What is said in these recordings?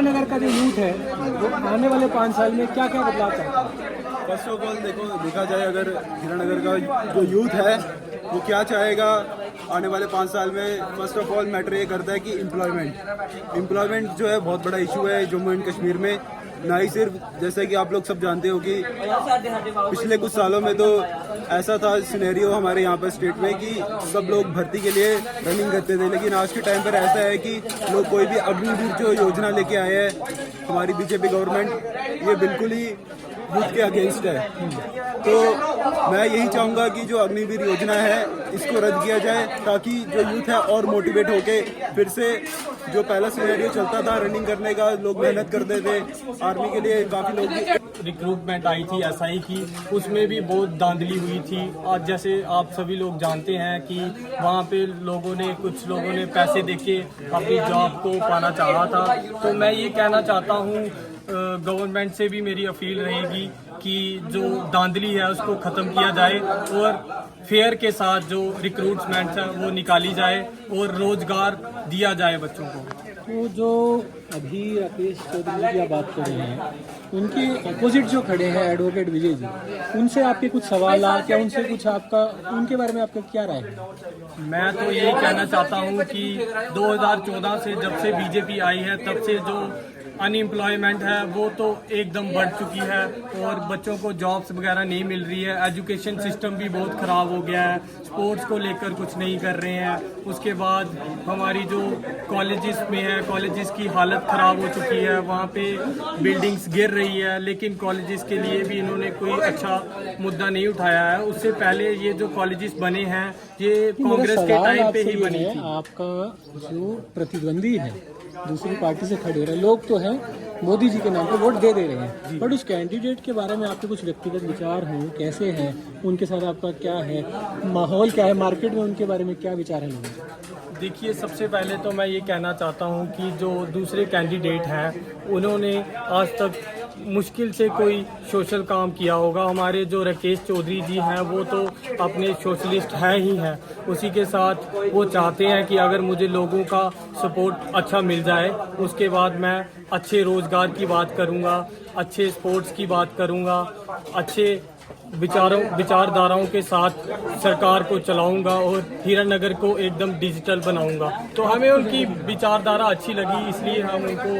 नगर का जो यूथ है वो आने वाले 5 साल में क्या क्या बदलाव चाहता है? फर्स्ट ऑफ ऑल देखा जाए अगर हीरानगर का जो यूथ है वो क्या चाहेगा आने वाले 5 साल में। फर्स्ट ऑफ ऑल मैटर ये करता है कि एम्प्लॉयमेंट जो है बहुत बड़ा इशू है जम्मू एंड कश्मीर में। ना ही सिर्फ जैसे कि आप लोग सब जानते हो कि पिछले कुछ सालों में तो ऐसा था सिनेरियो हमारे यहाँ पर स्टेट में कि सब लोग भर्ती के लिए रनिंग करते थे, लेकिन आज के टाइम पर ऐसा है कि लोग कोई भी अग्निवीर जो योजना लेके आए हैं हमारी बीजेपी गवर्नमेंट, ये बिल्कुल ही यूथ के अगेंस्ट है। तो मैं यही चाहूँगा कि जो अग्निवीर योजना है इसको रद्द किया जाए ताकि जो यूथ है और मोटिवेट होके फिर से जो पहला सिनेरियो चलता था रनिंग करने का, लोग मेहनत करते थे आर्मी के लिए। काफ़ी लोग रिक्रूटमेंट आई थी एसआई की, उसमें भी बहुत धांधली हुई थी। आज जैसे आप सभी लोग जानते हैं कि वहाँ पे कुछ लोगों ने पैसे देके अपनी जॉब को पाना चाहा था। तो मैं ये कहना चाहता हूँ गवर्नमेंट से भी मेरी अपील रहेगी कि जो धांधली है उसको ख़त्म किया जाए और फेयर के साथ जो रिक्रूटमेंट है वो निकाली जाए और रोज़गार दिया जाए बच्चों को। तो जो अभी राकेश चौधरी की आप बात कर रहे हैं उनके अपोजिट जो खड़े हैं एडवोकेट विजय जी, उनसे आपके कुछ सवाल क्या उनसे कुछ आपका उनके बारे में आपका क्या राय है? मैं तो यही कहना चाहता हूँ कि 2014 से जब से बीजेपी आई है तब से जो अनएम्प्लॉयमेंट है वो तो एकदम बढ़ चुकी है और बच्चों को जॉब्स वगैरह नहीं मिल रही है। एजुकेशन सिस्टम भी बहुत ख़राब हो गया है, स्पोर्ट्स को लेकर कुछ नहीं कर रहे हैं। उसके बाद हमारी जो कॉलेजेस में है, कॉलेजेस की हालत ख़राब हो चुकी है, वहाँ पे बिल्डिंग्स गिर रही है, लेकिन कॉलेजेस के लिए भी इन्होंने कोई अच्छा मुद्दा नहीं उठाया है। उससे पहले ये जो कॉलेजेस बने हैं ये कांग्रेस के टाइम पे ही बनी थी। आपका जो प्रतिद्वंदी है दूसरी पार्टी से खड़े रहे लोग तो हैं मोदी जी के नाम पे वोट दे रहे हैं, बट उस कैंडिडेट के बारे में आपके कुछ व्यक्तिगत विचार हों, कैसे हैं उनके साथ आपका क्या है माहौल, क्या है मार्केट में, उनके बारे में क्या विचार है लोगों के? देखिए, सबसे पहले तो मैं ये कहना चाहता हूँ कि जो दूसरे कैंडिडेट हैं उन्होंने आज तक मुश्किल से कोई सोशल काम किया होगा। हमारे जो राकेश चौधरी जी हैं वो तो अपने सोशलिस्ट हैं ही हैं, उसी के साथ वो चाहते हैं कि अगर मुझे लोगों का सपोर्ट अच्छा मिल जाए उसके बाद मैं अच्छे रोज़गार की बात करूँगा, अच्छे स्पोर्ट्स की बात करूँगा, अच्छे विचारधाराओं के साथ सरकार को चलाऊंगा और हीरानगर को एकदम डिजिटल बनाऊंगा। तो हमें उनकी विचारधारा अच्छी लगी इसलिए हम उनको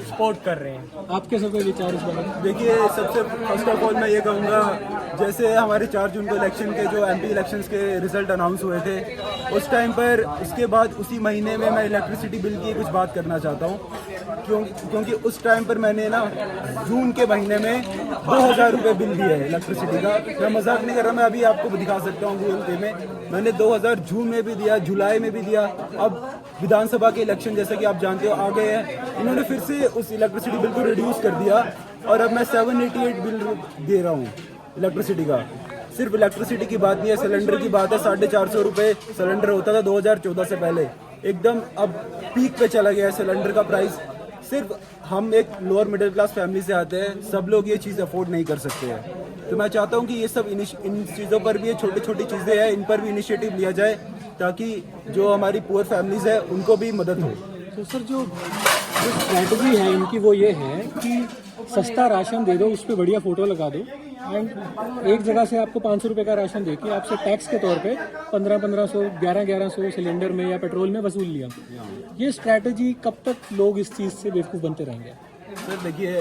सपोर्ट कर रहे हैं। आपके सब कोई विचार इस बारे में? देखिए, सबसे फर्स्ट ऑफ ऑल मैं ये कहूँगा, जैसे हमारे 4 जून को इलेक्शन के जो एमपी इलेक्शंस के रिजल्ट अनाउंस हुए थे उस टाइम पर, उसके बाद उसी महीने में मैं इलेक्ट्रिसिटी बिल की कुछ बात करना चाहता हूँ क्योंकि उस टाइम पर मैंने ना जून के महीने में 2000 रुपये बिल दिया है इलेक्ट्रिसिटी का। मैं मजाक नहीं कर रहा, मैं अभी आपको दिखा सकता हूँ गूगल पे में। मैंने 2000 जून में भी दिया, जुलाई में भी दिया। अब विधानसभा के इलेक्शन जैसे कि आप जानते हो आ गए हैं, इन्होंने फिर से उस इलेक्ट्रिसिटी बिल को रिड्यूस कर दिया और अब मैं 788 बिल दे रहा हूँ इलेक्ट्रिसिटी का। सिर्फ इलेक्ट्रिसिटी की बात नहीं है, सिलेंडर की बात है। 450 रुपये सिलेंडर होता था 2014 से पहले, एकदम अब पीक पे चला गया है सिलेंडर का प्राइस। सिर्फ हम एक लोअर मिडिल क्लास फैमिली से आते हैं, सब लोग ये चीज़ अफोर्ड नहीं कर सकते हैं। तो मैं चाहता हूँ कि ये सब इन चीज़ों पर भी, ये छोटी छोटी चीज़ें हैं, इन पर भी इनिशिएटिव लिया जाए ताकि जो हमारी पुअर फैमिलीज है उनको भी मदद हो। तो सर जो स्ट्रैटेजी है इनकी वो ये है कि सस्ता राशन दे दो, उस पर बढ़िया फोटो लगा दो एंड एक जगह से आपको 500 रुपये का राशन देके आपसे टैक्स के तौर पे 1500 1100 सिलेंडर में या पेट्रोल में वसूल लिया। ये स्ट्रैटेजी कब तक लोग इस चीज़ से बेवकूफ़ बनते रहेंगे? सर देखिए,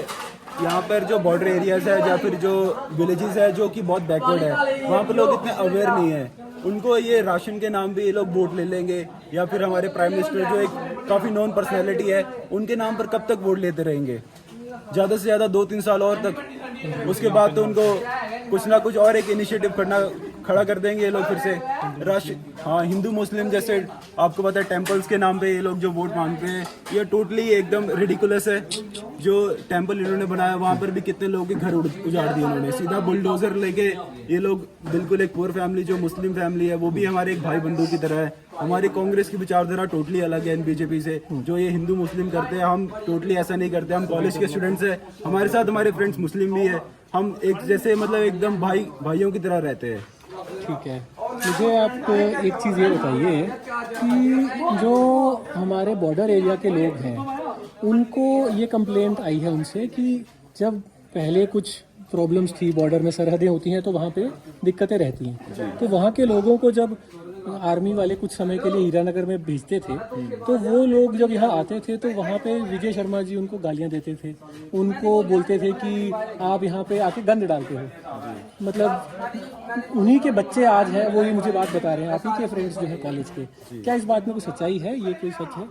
यहाँ पर जो बॉर्डर एरियाज है या फिर जो विलेजेस है जो कि बहुत बैकवर्ड है, वहाँ पर लोग इतने अवेयर नहीं है। उनको ये राशन के नाम पे ये लोग वोट ले लेंगे, या फिर हमारे प्राइम मिनिस्टर जो एक काफ़ी नॉन पर्सनैलिटी है उनके नाम पर कब तक वोट लेते रहेंगे? ज़्यादा से ज़्यादा 2-3 साल और तक। उसके बाद तो उनको कुछ ना कुछ और एक इनिशिएटिव खड़ा कर देंगे ये लोग फिर से। हाँ, हिंदू मुस्लिम जैसे आपको पता है टेम्पल्स के नाम पे ये लोग जो वोट मांगते हैं, ये टोटली एकदम रिडिकुलस है। जो टेम्पल इन्होंने बनाया वहाँ पर भी कितने लोगों के घर उजाड़ दिए इन्होंने, सीधा बुलडोजर लेके। ये लोग बिल्कुल एक पुअर फैमिली जो मुस्लिम फैमिली है वो भी हमारे एक भाई बंधु की तरह है। हमारी कांग्रेस की विचारधारा टोटली अलग है बीजेपी से। जो ये हिंदू मुस्लिम करते हैं, हम टोटली ऐसा नहीं करते। हम कॉलेज के स्टूडेंट्स हैं, हमारे साथ हमारे फ्रेंड्स मुस्लिम भी है, हम एक जैसे मतलब एकदम भाइयों की तरह रहते हैं। ठीक है, मुझे आप एक चीज़ ये बताइए कि जो हमारे बॉर्डर एरिया के लोग हैं उनको ये कंप्लेंट आई है उनसे कि जब पहले कुछ प्रॉब्लम्स थी, बॉर्डर में सरहदें होती हैं तो वहाँ पे दिक्कतें रहती हैं, तो वहाँ के लोगों को जब आर्मी वाले कुछ समय के लिए हीरानगर में भेजते थे तो वो लोग जब यहाँ आते थे तो वहाँ पे विजय शर्मा जी उनको गालियाँ देते थे, उनको बोलते थे कि आप यहाँ पे आके गंद डालते हो। मतलब उन्हीं के बच्चे आज हैं, वो ही मुझे बात बता रहे हैं, आप ही के फ्रेंड्स जो है कॉलेज के। क्या इस बात में कोई सच्चाई है, ये कोई सच है?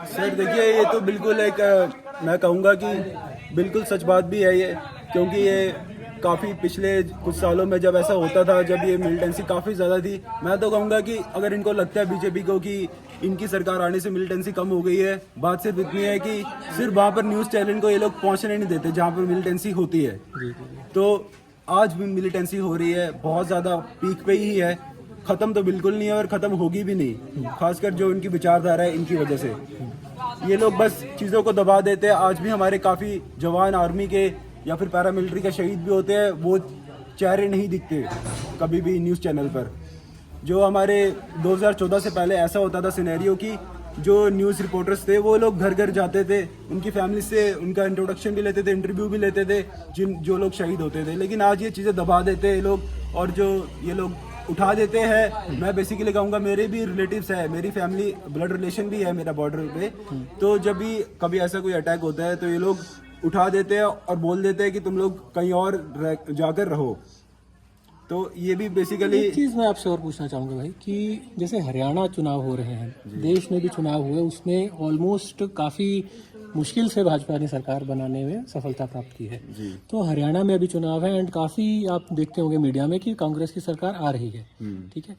सर देखिए, ये तो बिल्कुल एक मैं कहूँगा कि बिल्कुल सच बात भी है ये, क्योंकि ये काफ़ी पिछले कुछ सालों में जब ऐसा होता था, जब ये मिलिटेंसी काफ़ी ज़्यादा थी, मैं तो कहूँगा कि अगर इनको लगता है बीजेपी को कि इनकी सरकार आने से मिलिटेंसी कम हो गई है, बात सिर्फ इतनी है कि सिर्फ वहाँ पर न्यूज़ चैनल को ये लोग पहुँचने नहीं देते जहाँ पर मिलिटेंसी होती है। तो आज भी मिलिटेंसी हो रही है, बहुत ज़्यादा पीक पे ही है, ख़त्म तो बिल्कुल नहीं है और ख़त्म होगी भी नहीं, खासकर जो इनकी विचारधारा है इनकी वजह से। ये लोग बस चीज़ों को दबा देते हैं। आज भी हमारे काफ़ी जवान आर्मी के या फिर पैरामिलिट्री के शहीद भी होते हैं, वो चेहरे नहीं दिखते कभी भी न्यूज़ चैनल पर। जो हमारे 2014 से पहले ऐसा होता था सिनेरियो कि जो न्यूज़ रिपोर्टर्स थे वो लोग घर घर जाते थे, उनकी फैमिली से उनका इंट्रोडक्शन भी लेते थे, इंटरव्यू भी लेते थे जो लोग शहीद होते थे। लेकिन आज ये चीज़ें दबा देते हैं लोग, और जो ये लोग उठा देते हैं। मैं बेसिकली कहूँगा, मेरे भी रिलेटिव्स है, मेरी फैमिली ब्लड रिलेशन भी है मेरा बॉर्डर पे, तो जब भी कभी ऐसा कोई अटैक होता है तो ये लोग उठा देते हैं और बोल देते हैं कि तुम लोग कहीं और जाकर रहो। तो ये भी बेसिकली एक चीज़ मैं आपसे और पूछना चाहूँगा भाई कि जैसे हरियाणा चुनाव हो रहे हैं, देश में भी चुनाव हुए, उसमें ऑलमोस्ट काफ़ी मुश्किल से भाजपा ने सरकार बनाने में सफलता प्राप्त की है। तो हरियाणा में अभी चुनाव है एंड काफ़ी आप देखते होंगे मीडिया में कि कांग्रेस की सरकार आ रही है, ठीक है।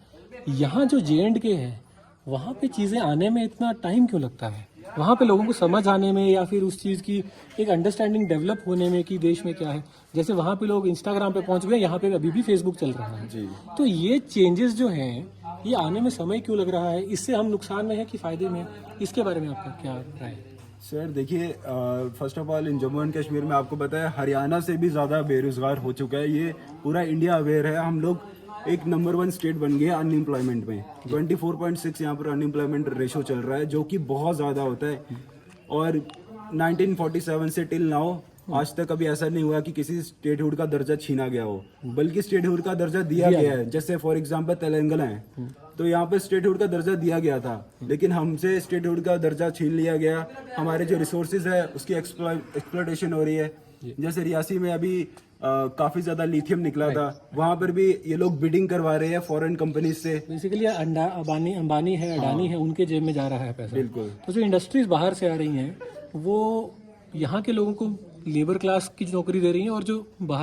यहाँ जो J&K है, वहाँ पे चीज़ें आने में इतना टाइम क्यों लगता है? वहाँ पे लोगों को समझ आने में या फिर उस चीज़ की एक अंडरस्टैंडिंग डेवलप होने में कि देश में क्या है। जैसे वहाँ पे लोग इंस्टाग्राम पे पहुँच गए, यहाँ पे अभी भी फेसबुक चल रहा है। तो ये चेंजेस जो हैं, ये आने में समय क्यों लग रहा है? इससे हम नुकसान में है कि फ़ायदे में? इसके बारे में आपका क्या राय है? सर देखिए, first of all in Jammu and Kashmir में आपको पता है हरियाणा से भी ज़्यादा बेरोजगार हो चुका है। ये पूरा इंडिया अवेयर है। हम लोग एक नंबर 1 स्टेट बन गए अनएम्प्लॉयमेंट में। 24.6 यहाँ पर अनएम्प्लॉयमेंट रेशो चल रहा है, जो कि बहुत ज़्यादा होता है। और 1947 से टिल नाउ आज तक कभी ऐसा नहीं हुआ कि किसी स्टेटहुड का दर्जा छीना गया हो, बल्कि स्टेटहुड का दर्जा दिया गया है। जैसे फॉर एग्जांपल तेलंगाना है, तो यहाँ पे स्टेटहुड का दर्जा दिया गया था, लेकिन हमसे स्टेटहुड का दर्जा छीन लिया गया। हमारे जो रिसोर्सेज है उसकी एक्सप्लॉयटेशन हो रही है। जैसे रियासी में अभी काफी ज्यादा लिथियम निकला था, वहां पर भी ये लोग बिडिंग करवा रहे हैं फॉरेन कंपनीज से। बेसिकली अंबानी है, अडानी है, उनके जेब में जा रहा है पैसा। बिल्कुल। तो जो इंडस्ट्रीज बाहर से आ रही हैं, वो यहाँ के लोगों को लेबर क्लास की नौकरी दे रही हैं, और जो बाहर